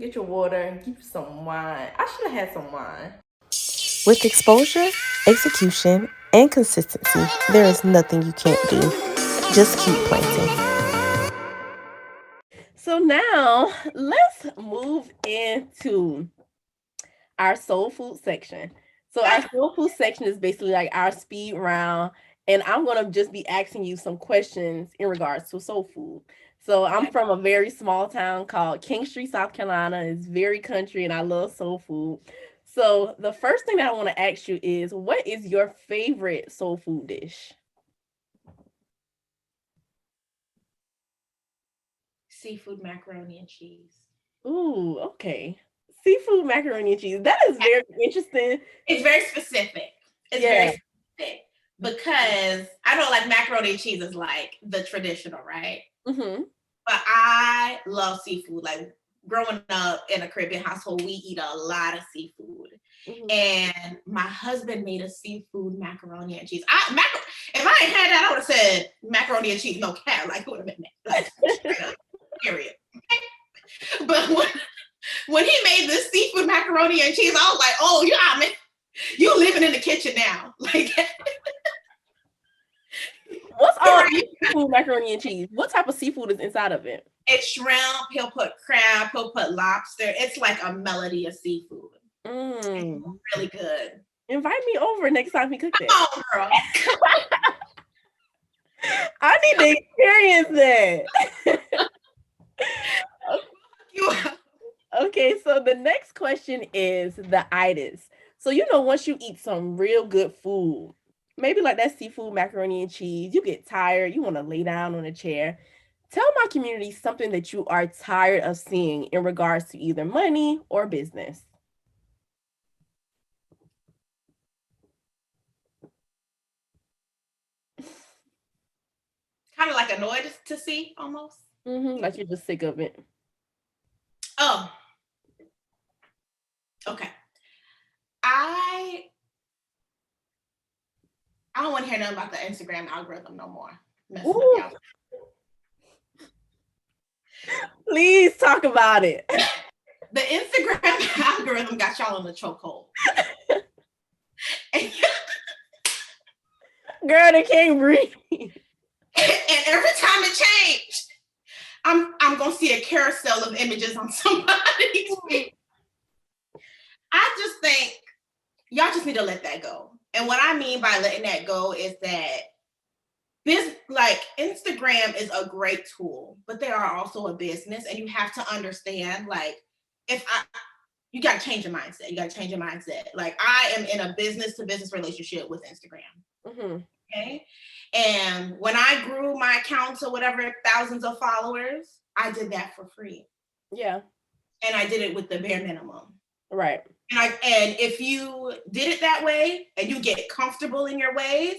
Get your water and give you some wine. I should have had some wine. With exposure, execution, and consistency, there is nothing you can't do. Just keep planting. So now let's move into our soul food section. So our soul food section is basically like our speed round, and I'm gonna just be asking you some questions in regards to soul food. So I'm from a very small town called King Street, South Carolina. It's very country, and I love soul food. So the first thing that I want to ask you is, what is your favorite soul food dish? Seafood macaroni and cheese. Ooh, okay. Seafood macaroni and cheese. That is very interesting. It's very specific. It's very specific because I know like macaroni and cheese is like the traditional, right? Mm-hmm. But I love seafood. Like growing up in a Caribbean household, we eat a lot of seafood. Mm-hmm. And my husband made a seafood macaroni and cheese. If I ain't had that, I would have said macaroni and cheese, no cap. Like it would have been like period. Okay? But when he made this seafood macaroni and cheese, I was like, oh yeah, man, you living in the kitchen now. Like what's all seafood macaroni and cheese? What type of seafood is inside of it? It's shrimp, he'll put crab, he'll put lobster. It's like a melody of seafood. It's really good. Invite me over next time he cooks it. Come on, girl. I need to experience that. Okay, so the next question is the itis. So once you eat some real good food, maybe like that seafood macaroni and cheese, you get tired, you want to lay down on a chair. Tell my community something that you are tired of seeing in regards to either money or business. Kind of like annoyed to see almost. Like you're just sick of it. Oh. Okay. I don't want to hear nothing about the Instagram algorithm no more. Messing up y'all. Please talk about it. The Instagram algorithm got y'all in the chokehold. Girl, they can't breathe. And every time it changed, I'm gonna see a carousel of images on somebody's feed. I just think y'all just need to let that go. And what I mean by letting that go is that this, like, Instagram is a great tool, but they are also a business, and you have to understand, like, you got to change your mindset. You got to change your mindset. Like, I am in a business-to-business relationship with Instagram. Okay? And when I grew my account to whatever thousands of followers, I did that for free. Yeah. And I did it with the bare minimum. Right. And if you did it that way and you get comfortable in your ways,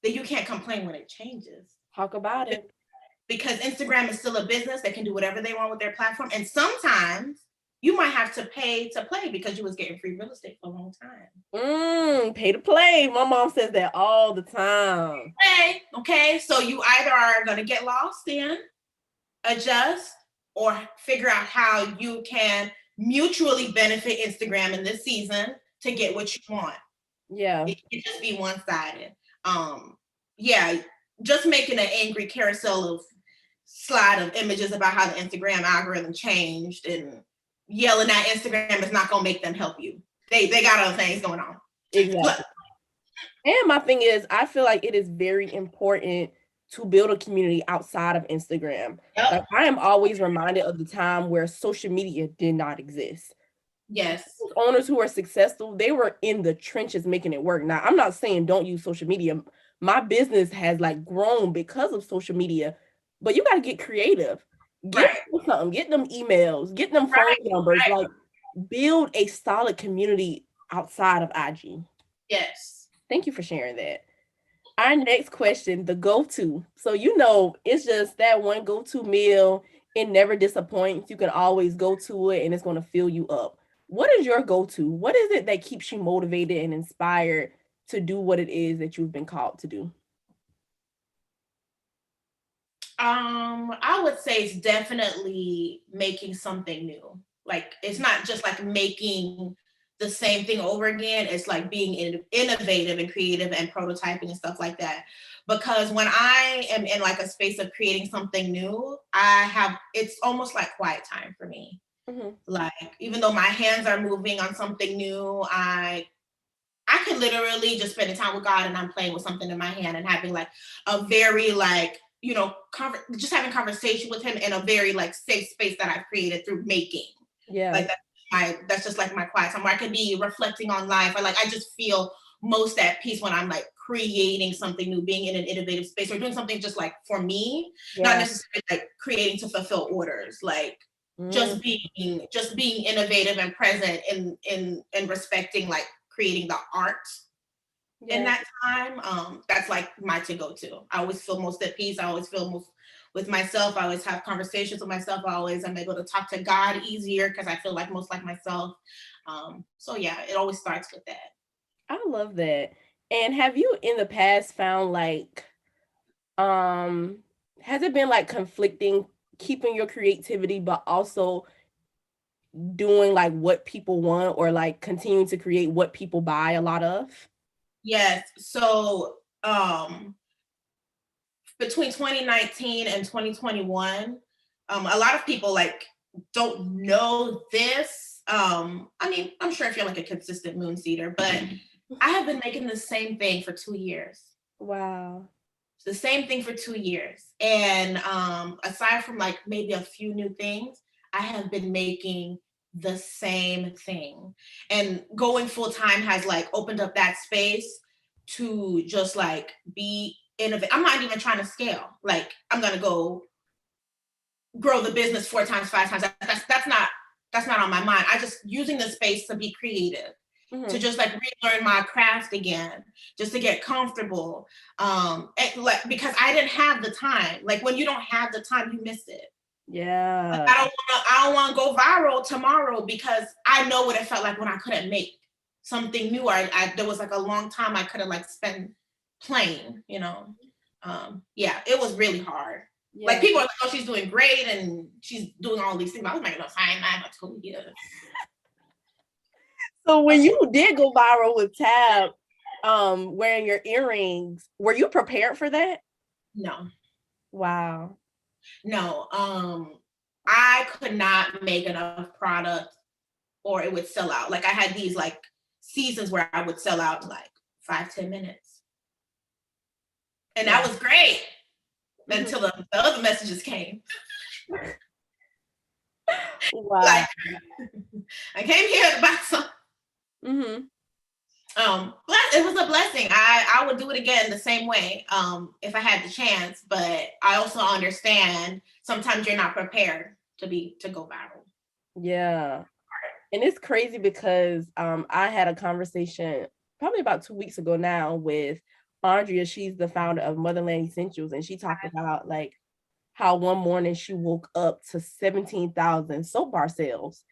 then you can't complain when it changes. Talk about it. Because Instagram is still a business. They can do whatever they want with their platform. And sometimes you might have to pay to play because you was getting free real estate for a long time. Pay to play. My mom says that all the time. Okay. So you either are going to get lost in, adjust, or figure out how you can mutually benefit Instagram in this season to get what you want. Yeah. It can just be one-sided. Just making an angry carousel of slide of images about how the Instagram algorithm changed and yelling at Instagram is not going to make them help you. They got other things going on. Exactly. And my thing is, I feel like it is very important to build a community outside of Instagram. Yep. Like, I am always reminded of the time where social media did not exist. Yes. Those owners who are successful, they were in the trenches making it work. Now, I'm not saying don't use social media. My business has like grown because of social media, but you got to get creative. Get them something, get them emails, get them phone numbers, like build a solid community outside of IG. Yes. Thank you for sharing that. Our next question, the go-to. So, it's just that one go-to meal. It never disappoints. You can always go to it and it's going to fill you up. What is your go-to? What is it that keeps you motivated and inspired to do what it is that you've been called to do? I would say it's definitely making something new. like, it's not just like making the same thing over again. It's like being innovative and creative and prototyping and stuff like that. Because when I am in like a space of creating something new, it's almost like quiet time for me. Mm-hmm. Like, even though my hands are moving on something new, I could literally just spend time with God, and I'm playing with something in my hand and having like a very like, just having conversation with him in a very like safe space that I've created through making. Yeah. Like that's just like my quiet time where I could be reflecting on life. Or like, I just feel most at peace when I'm like creating something new, being in an innovative space, or doing something just like for me, not necessarily like creating to fulfill orders, like just being innovative and present in respecting like creating the art in that time. That's like my to-go to. I always feel most at peace. I always feel most with myself. I always have conversations with myself. I always am able to talk to God easier because I feel like most like myself. So yeah, it always starts with that. I love that. And have you in the past found like, has it been like conflicting keeping your creativity but also doing like what people want, or like continuing to create what people buy a lot of? Yes. So between 2019 and 2021, a lot of people like don't know this. I mean, I'm sure if you're like a consistent moon seeder, but I have been making the same thing for 2 years. Wow. The same thing for 2 years. And aside from like maybe a few new things, I have been making the same thing. And going full time has like opened up that space to just like be innovative. I'm not even trying to scale. Like, I'm gonna go grow the business 4 times, 5 times. That's not on my mind. I just using the space to be creative. Mm-hmm. To just like relearn my craft again, just to get comfortable. Because I didn't have the time. Like, when you don't have the time, you miss it. Yeah. Like, I don't want to go viral tomorrow because I know what it felt like when I couldn't make something new. There was like a long time I couldn't like spend playing, yeah, it was really hard. Yeah. Like, people are like, oh, she's doing great and she's doing all these things. I was making no time. I told you. So when you did go viral with Tab, wearing your earrings, were you prepared for that? No. Wow. No. I could not make enough product or it would sell out. Like, I had these like seasons where I would sell out in like 5-10 minutes. And that was great until the other messages came. Wow. Like, I came here to buy something. Mm-hmm. But it was a blessing. I would do it again the same way, if I had the chance. But I also understand sometimes you're not prepared to go viral. Yeah. And it's crazy because I had a conversation probably about 2 weeks ago now with Andrea. She's the founder of Motherland Essentials, and she talked about like how one morning she woke up to 17,000 soap bar sales.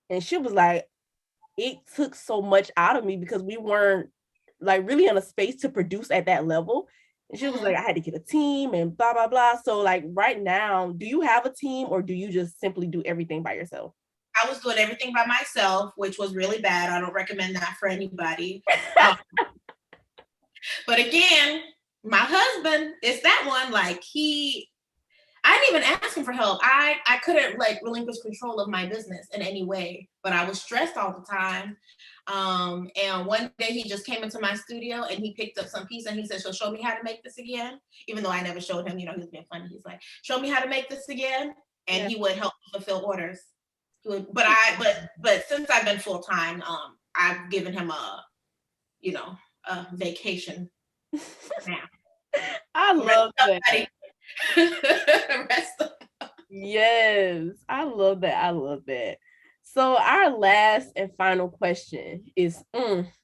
And she was like, it took so much out of me because we weren't like really in a space to produce at that level. And she was like, I had to get a team and blah, blah, blah. So like right now, do you have a team or do you just simply do everything by yourself? I was doing everything by myself, which was really bad. I don't recommend that for anybody. But again, my husband is that one, like I didn't even ask him for help. I couldn't like relinquish control of my business in any way, but I was stressed all the time. And one day he just came into my studio and he picked up some piece and he said, so show me how to make this again. Even though I never showed him, he was being funny. He's like, show me how to make this again. And he would help me fulfill orders. He would, but since I've been full time, I've given him a vacation now. I love that. Yes, I love that. I love that. So our last and final question is,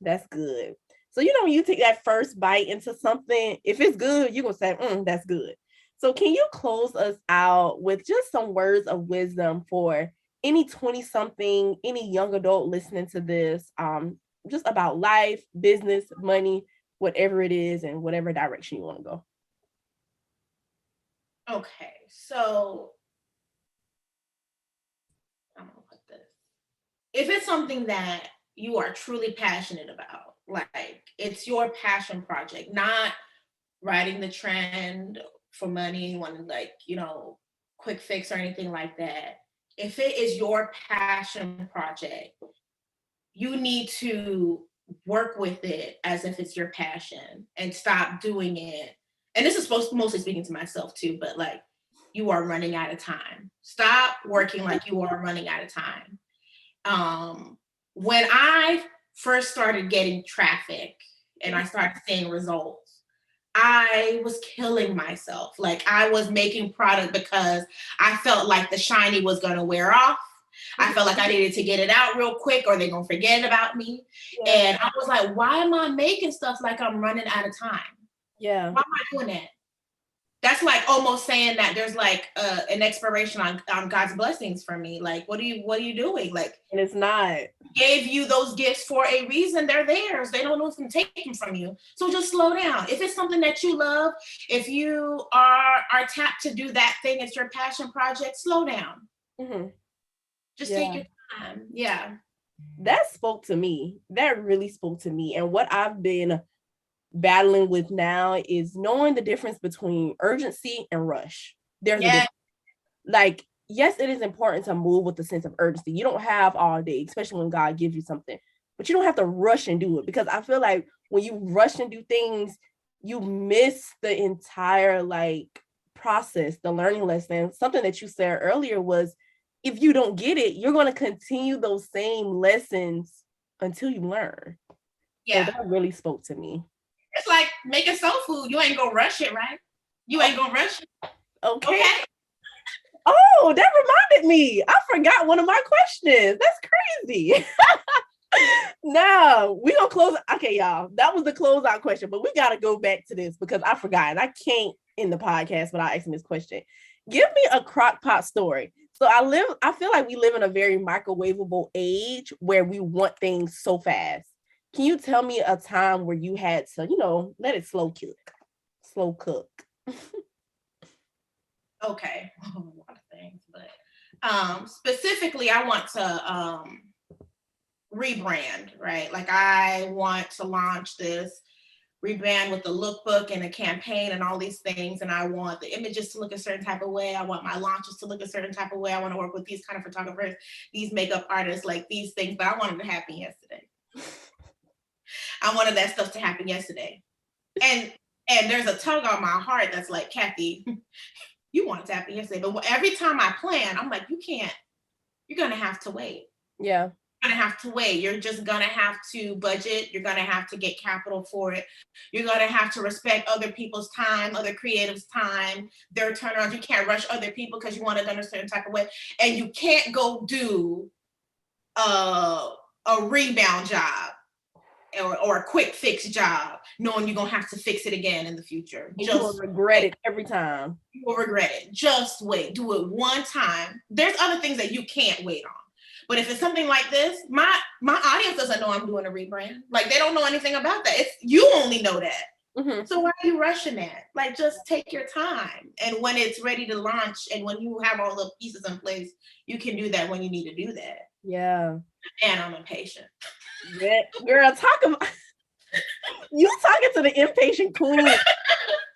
that's good. So, when you take that first bite into something, if it's good, you're going to say, that's good. So can you close us out with just some words of wisdom for any 20-something, any young adult listening to this, just about life, business, money, whatever it is, and whatever direction you want to go? Okay, so I'm gonna put this. if it's something that you are truly passionate about, like it's your passion project, not riding the trend for money, wanting like, quick fix or anything like that. If it is your passion project, you need to work with it as if it's your passion and stop doing it. And this is supposed to mostly speaking to myself too, but like you are running out of time. Stop working like you are running out of time. When I first started getting traffic and I started seeing results, I was killing myself. Like I was making product because I felt like the shiny was going to wear off. I felt like I needed to get it out real quick or they're going to forget about me. Yeah. And I was like, why am I making stuff like I'm running out of time? Yeah. Why am I doing that? That's like almost saying that there's like an expiration on God's blessings for me. Like, what are you doing? Like, and it's not. Gave you those gifts for a reason. They're theirs. They don't know who's going to take them from you. So just slow down. If it's something that you love, if you are tapped to do that thing, it's your passion project, slow down. Mm-hmm. Just take your time. Yeah. That spoke to me. That really spoke to me. And what I've been battling with now is knowing the difference between urgency and rush. There's a difference. Like, yes, it is important to move with a sense of urgency. You don't have all day, especially when God gives you something, but you don't have to rush and do it, because I feel like when you rush and do things, you miss the entire like process, the learning lesson. Something that you said earlier was, if you don't get it, you're going to continue those same lessons until you learn. Yeah. So that really spoke to me. It's like making soul food. You ain't going to rush it, right? You ain't going to rush it. Okay. Oh, that reminded me. I forgot one of my questions. That's crazy. Now, we're going to close. Okay, y'all. That was the closeout question, but we got to go back to this because I forgot. And I can't end the podcast without asking this question. Give me a crock pot story. So I feel like we live in a very microwavable age where we want things so fast. Can you tell me a time where you had to, let it slow cook? Okay. A lot of things, but specifically I want to rebrand, right? Like I want to launch this rebrand with the lookbook and a campaign and all these things. And I want the images to look a certain type of way. I want my launches to look a certain type of way. I want to work with these kind of photographers, these makeup artists, like these things, but I wanted it to happen yesterday. I wanted that stuff to happen yesterday. And there's a tug on my heart that's like, Cathy, you want it to happen yesterday. But every time I plan, I'm like, you can't, you're going to have to wait. Yeah. You're going to have to wait. You're just going to have to budget. You're going to have to get capital for it. You're going to have to respect other people's time, other creatives' time, their turnarounds. You can't rush other people because you want it done a certain type of way. And you can't go do a rebound job or a quick fix job, knowing you're going to have to fix it again in the future. You will regret it every time. You will regret it. Just wait. Do it one time. There's other things that you can't wait on. But if it's something like this, my audience doesn't know I'm doing a rebrand. Like, they don't know anything about that. You only know that. Mm-hmm. So why are you rushing that? Like, just take your time. And when it's ready to launch and when you have all the pieces in place, you can do that when you need to do that. Yeah. And I'm impatient. Yeah, girl, you talking to the impatient queen.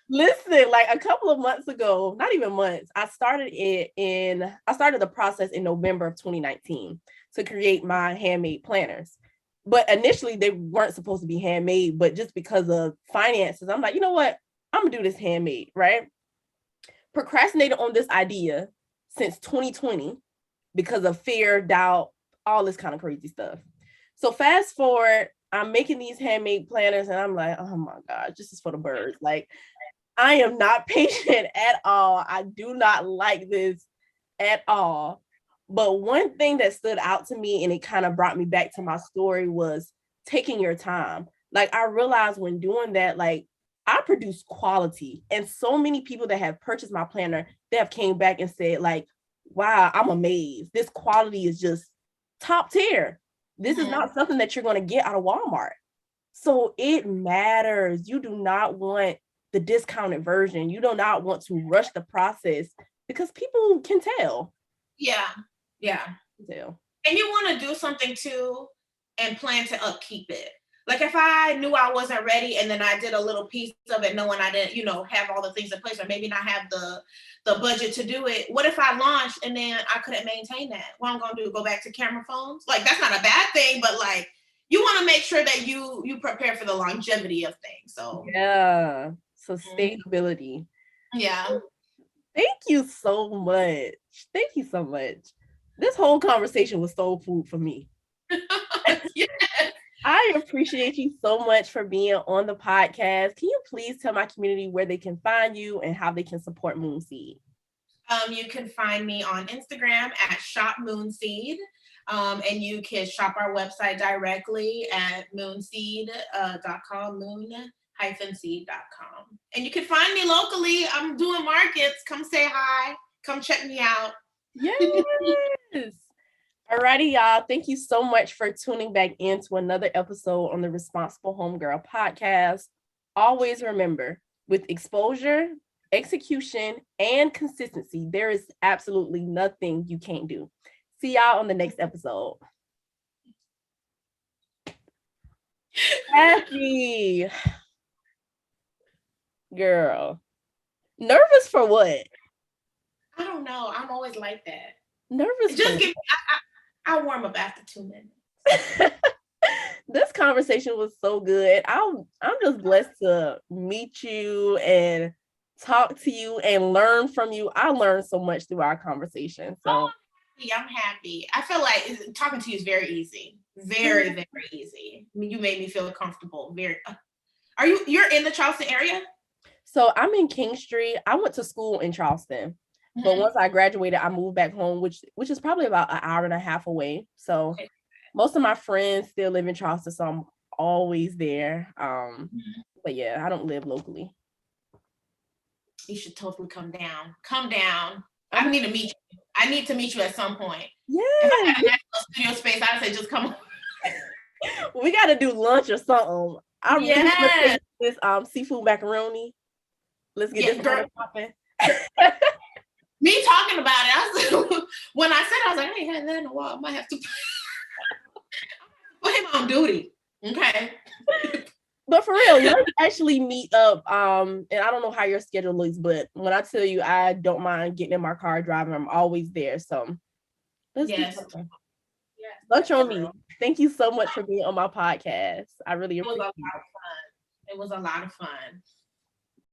Listen, like a couple of months ago, not even months, I started the process in November of 2019 to create my handmade planners. But initially they weren't supposed to be handmade, but just because of finances, I'm like, you know what? I'm gonna do this handmade, right? Procrastinated on this idea since 2020 because of fear, doubt, all this kind of crazy stuff. So fast forward, I'm making these handmade planners and I'm like, oh my God, this is for the birds. Like, I am not patient at all. I do not like this at all. But one thing that stood out to me and it kind of brought me back to my story was taking your time. Like, I realized when doing that, like, I produce quality. And so many people that have purchased my planner, they have came back and said, like, wow, I'm amazed. This quality is just top tier. This is not something that you're going to get out of Walmart. So it matters. You do not want the discounted version. You do not want to rush the process because people can tell. Yeah. Tell. And you want to do something too and plan to upkeep it. Like if I knew I wasn't ready and then I did a little piece of it knowing I didn't, have all the things in place, or maybe not have the budget to do it. What if I launched and then I couldn't maintain that? What I'm gonna do, go back to camera phones? Like that's not a bad thing, but like you want to make sure that you prepare for the longevity of things. So yeah, sustainability. Yeah. Thank you so much. Thank you so much. This whole conversation was soul food for me. Yes. I appreciate you so much for being on the podcast. Can you please tell my community where they can find you and how they can support Moonseed? You can find me on Instagram at Shop Moonseed. And you can shop our website directly at moonseed.com, moon-seed.com. And you can find me locally. I'm doing markets. Come say hi. Come check me out. Yes. Alrighty, y'all. Thank you so much for tuning back into another episode on the Responsible Homegirl podcast. Always remember, with exposure, execution, and consistency, there is absolutely nothing you can't do. See y'all on the next episode. Cathy. Girl. Nervous for what? I don't know. I'm always like that. Nervous Just for give me, I'll warm up after 2 minutes. This conversation was so good. I'm just blessed to meet you and talk to you and learn from you. I learned so much through our conversation. So I'm happy. I feel like talking to you is very easy. Very, very easy. I mean, you made me feel comfortable. You're in the Charleston area? So I'm in King Street. I went to school in Charleston. But once I graduated, I moved back home, which is probably about an hour and a half away. So most of my friends still live in Charleston, so I'm always there. But yeah, I don't live locally. You should totally come down. Come down. I need to meet you. I need to meet you at some point. Yeah. If I had a nice studio space, I'd say just come on. We got to do lunch or something. I really want to taste this seafood macaroni. Let's get this popping. Me talking about it, when I said I was like, I ain't had that in a while. I might have to put him on duty. Okay. But for real, let's actually meet up. And I don't know how your schedule looks, but when I tell you I don't mind getting in my car driving, I'm always there. So let's do something. Lunch on me. Thank you so much for being on my podcast. I really appreciate it. It was a lot of fun.